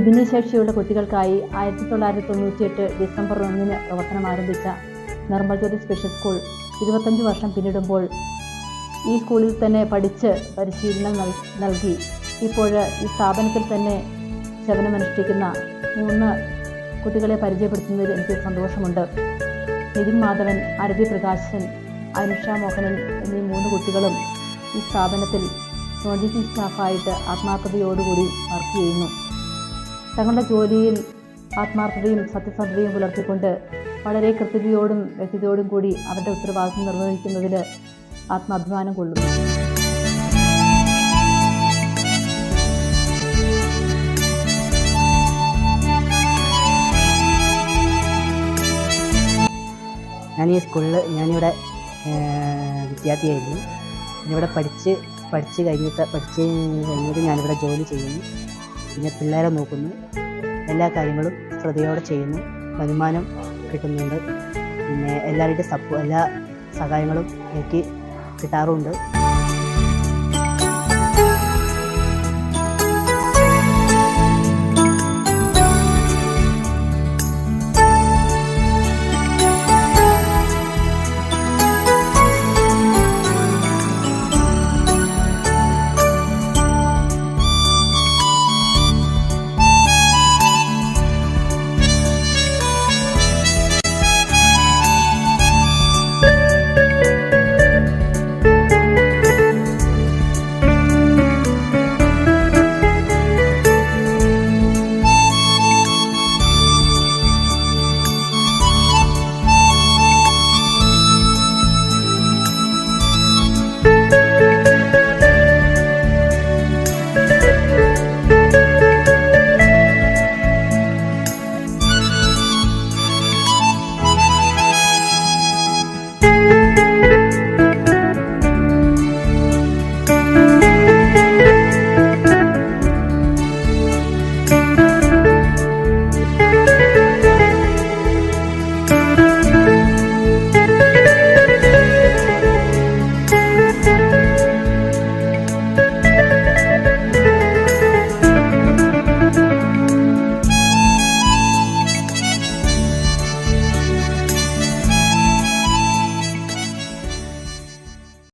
ഭിന്നശേഷിയുള്ള കുട്ടികൾക്കായി 1998 ഡിസംബർ 1 പ്രവർത്തനം ആരംഭിച്ച നിർമ്മൽ ജ്യോതി സ്പെഷ്യൽ സ്കൂൾ 25 വർഷം പിന്നിടുമ്പോൾ ഈ സ്കൂളിൽ തന്നെ പഠിച്ച് പരിശീലനം നൽകി ഇപ്പോൾ ഈ സ്ഥാപനത്തിൽ തന്നെ സേവനമനുഷ്ഠിക്കുന്ന 3 കുട്ടികളെ പരിചയപ്പെടുത്തുന്നതിൽ എനിക്ക് സന്തോഷമുണ്ട്. നിതിൻ മാധവൻ, അരവി പ്രകാശൻ, അനുഷ മോഹനൻ എന്നീ 3 കുട്ടികളും ഈ സ്ഥാപനത്തിൽ നോൺ ടീച്ചിങ് സ്റ്റാഫായിട്ട് ആത്മാർത്ഥതയോടുകൂടി വർക്ക് ചെയ്യുന്നു. തങ്ങളുടെ ജോലിയിൽ ആത്മാർത്ഥതയും സത്യസന്ധതയും പുലർത്തിക്കൊണ്ട് വളരെ കൃത്യതയോടും വ്യക്തതയോടും കൂടി അവരുടെ ഉത്തരവാദിത്വം നിർവഹിക്കുന്നതിൽ ആത്മാഭിമാനം കൊള്ളുന്നു. ഞാനിവിടെ വിദ്യാർത്ഥിയായിരുന്നു. ഞാനിവിടെ പഠിച്ച് കഴിഞ്ഞിട്ട് ഞാനിവിടെ ജോലി ചെയ്യുന്നു. പിന്നെ പിള്ളേരെ നോക്കുന്നു. എല്ലാ കാര്യങ്ങളും ശ്രദ്ധയോടെ ചെയ്യുന്നു. വരുമാനം കിട്ടുന്നുണ്ട്. പിന്നെ എല്ലാവരുടെയും എല്ലാ സഹായങ്ങളും എനിക്ക് കിട്ടാറുമുണ്ട്.